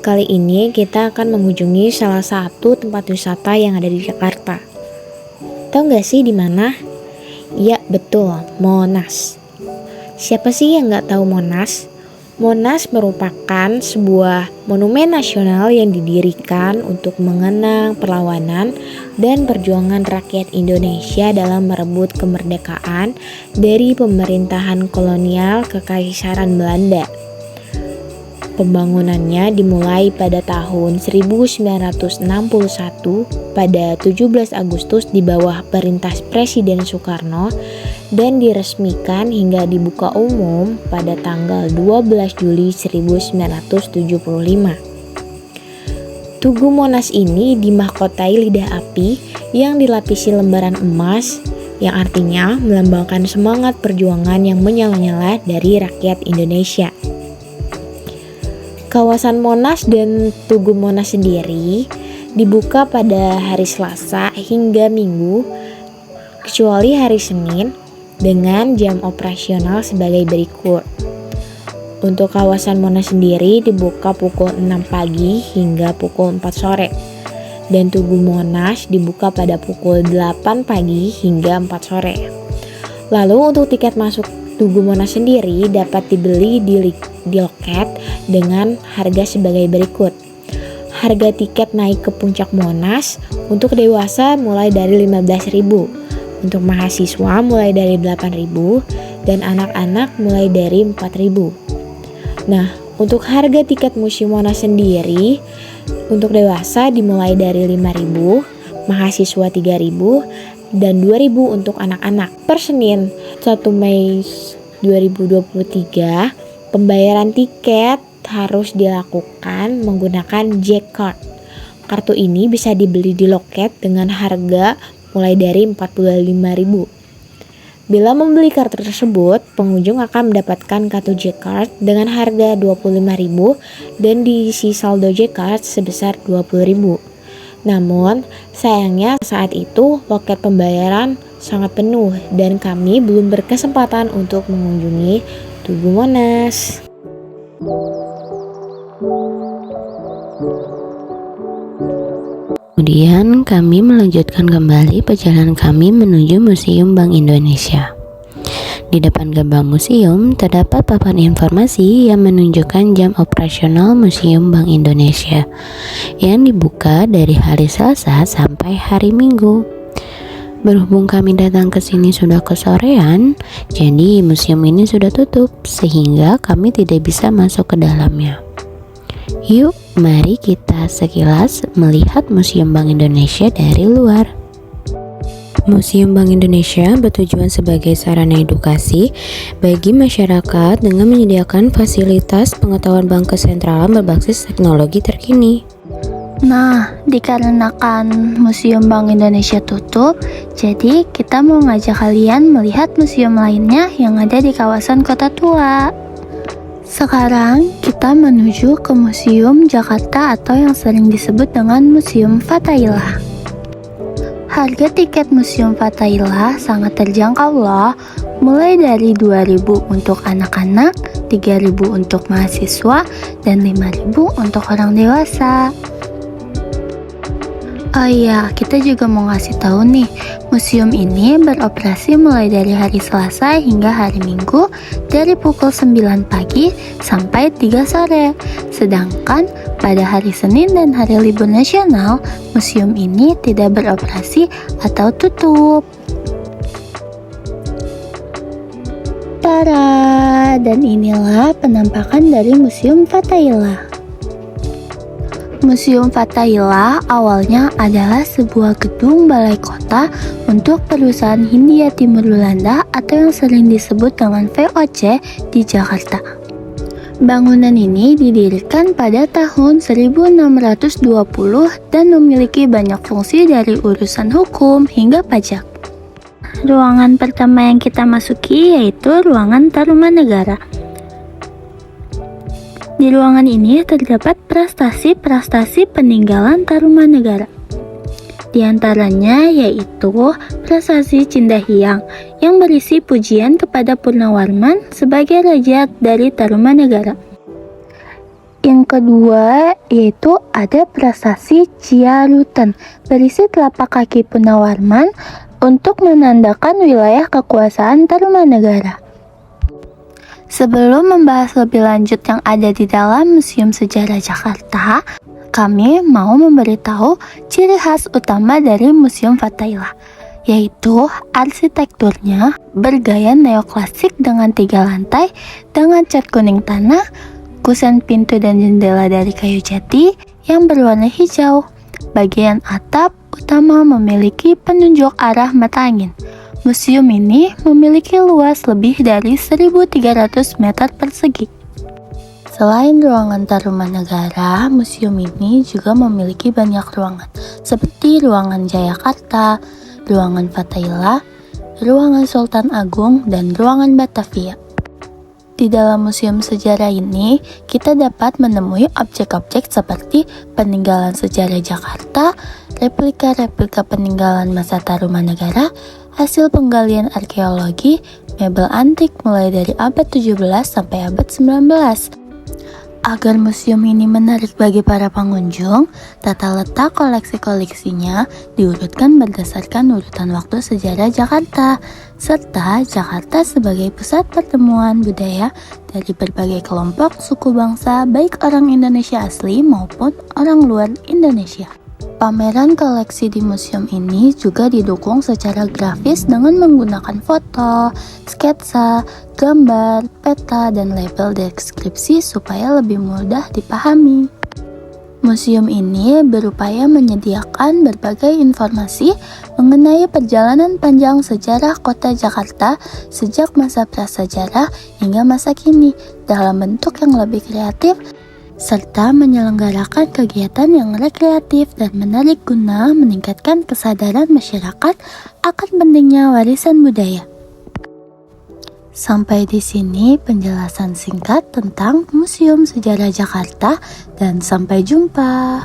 kali ini kita akan mengunjungi salah satu tempat wisata yang ada di Jakarta. Tahu nggak sih di mana? Ya betul, Monas. Siapa sih yang nggak tahu Monas? Monas merupakan sebuah monumen nasional yang didirikan untuk mengenang perlawanan dan perjuangan rakyat Indonesia dalam merebut kemerdekaan dari pemerintahan kolonial Kekaisaran Belanda. Pembangunannya dimulai pada tahun 1961 pada 17 Agustus di bawah perintah Presiden Soekarno dan diresmikan hingga dibuka umum pada tanggal 12 Juli 1975. Tugu Monas ini dimahkotai lidah api yang dilapisi lembaran emas yang artinya melambangkan semangat perjuangan yang menyala-nyala dari rakyat Indonesia. Kawasan Monas dan Tugu Monas sendiri dibuka pada hari Selasa hingga Minggu, kecuali hari Senin dengan jam operasional sebagai berikut. Untuk kawasan Monas sendiri dibuka pukul 6 pagi hingga pukul 4 sore. Dan Tugu Monas dibuka pada pukul 8 pagi hingga 4 sore. Lalu untuk tiket masuk Tugu Monas sendiri dapat dibeli di loket dengan harga sebagai berikut. Harga tiket naik ke puncak Monas untuk dewasa mulai dari 15.000, untuk mahasiswa mulai dari 8.000 dan anak-anak mulai dari 4.000. Nah, untuk harga tiket Museum Monas sendiri untuk dewasa dimulai dari 5.000, mahasiswa 3.000 dan 2.000 untuk anak-anak. Per Senin 1 Mei 2023, pembayaran tiket harus dilakukan menggunakan Jack Card. Kartu ini bisa dibeli di loket dengan harga mulai dari 45.000. Bila membeli kartu tersebut, pengunjung akan mendapatkan kartu Jack Card dengan harga 25.000 dan diisi saldo Jack Card sebesar 20.000. Namun, sayangnya saat itu loket pembayaran sangat penuh dan kami belum berkesempatan untuk mengunjungi Tugu Monas. Kemudian kami melanjutkan kembali perjalanan kami menuju Museum Bank Indonesia. Di depan gerbang museum terdapat papan informasi yang menunjukkan jam operasional Museum Bank Indonesia yang dibuka dari hari Selasa sampai hari Minggu. Berhubung kami datang ke sini sudah kesorean, jadi museum ini sudah tutup sehingga kami tidak bisa masuk ke dalamnya. Yuk, mari kita sekilas melihat Museum Bank Indonesia dari luar. Museum Bank Indonesia bertujuan sebagai sarana edukasi bagi masyarakat dengan menyediakan fasilitas pengetahuan bank kesentralan berbasis teknologi terkini. Nah, dikarenakan Museum Bank Indonesia tutup, jadi kita mau ngajak kalian melihat museum lainnya yang ada di kawasan Kota Tua. Sekarang kita menuju ke Museum Jakarta atau yang sering disebut dengan Museum Fathahillah. Harga tiket Museum Fathahillah sangat terjangkau loh, mulai dari 2.000 untuk anak-anak, 3.000 untuk mahasiswa, dan 5.000 untuk orang dewasa. Oh iya, kita juga mau ngasih tahu nih, museum ini beroperasi mulai dari hari Selasa hingga hari Minggu dari pukul 9 pagi sampai 3 sore. Sedangkan pada hari Senin dan hari libur nasional, museum ini tidak beroperasi atau tutup. Tara, dan inilah penampakan dari Museum Fathahillah. Museum Fathahillah awalnya adalah sebuah gedung balai kota untuk perusahaan Hindia Timur Belanda atau yang sering disebut dengan VOC di Jakarta. Bangunan ini didirikan pada tahun 1620 dan memiliki banyak fungsi dari urusan hukum hingga pajak. Ruangan pertama yang kita masuki yaitu ruangan Tarumanegara. Di ruangan ini terdapat prestasi-prestasi peninggalan Tarumanegara. Di antaranya yaitu prestasi Cindahiang yang berisi pujian kepada Purnawarman sebagai raja dari Tarumanegara. Yang kedua yaitu ada prasasti Ciarutan, berisi telapak kaki Punawarman untuk menandakan wilayah kekuasaan Tarumanegara. Sebelum membahas lebih lanjut yang ada di dalam Museum Sejarah Jakarta, kami mau memberitahu ciri khas utama dari Museum Fathahillah, yaitu arsitekturnya bergaya neoklasik dengan 3 lantai dengan cat kuning tanah, kusen pintu dan jendela dari kayu jati yang berwarna hijau. Bagian atap utama memiliki penunjuk arah mata angin. Museum ini memiliki luas lebih dari 1.300 meter persegi. Selain ruangan Tarumanegara, museum ini juga memiliki banyak ruangan, seperti ruangan Jayakarta, ruangan Fathahillah, ruangan Sultan Agung, dan ruangan Batavia. Di dalam museum sejarah ini, kita dapat menemui objek-objek seperti peninggalan sejarah Jakarta, replika-replika peninggalan masa Tarumanegara, hasil penggalian arkeologi, mebel antik mulai dari abad 17 sampai abad 19. Agar museum ini menarik bagi para pengunjung, tata letak koleksi-koleksinya diurutkan berdasarkan urutan waktu sejarah Jakarta, serta Jakarta sebagai pusat pertemuan budaya dari berbagai kelompok suku bangsa, baik orang Indonesia asli maupun orang luar Indonesia. Pameran koleksi di museum ini juga didukung secara grafis dengan menggunakan foto, sketsa, gambar, peta, dan label deskripsi supaya lebih mudah dipahami. Museum ini berupaya menyediakan berbagai informasi mengenai perjalanan panjang sejarah kota Jakarta sejak masa prasejarah hingga masa kini dalam bentuk yang lebih kreatif, serta menyelenggarakan kegiatan yang rekreatif dan menarik guna meningkatkan kesadaran masyarakat akan pentingnya warisan budaya. Sampai di sini penjelasan singkat tentang Museum Sejarah Jakarta, dan sampai jumpa.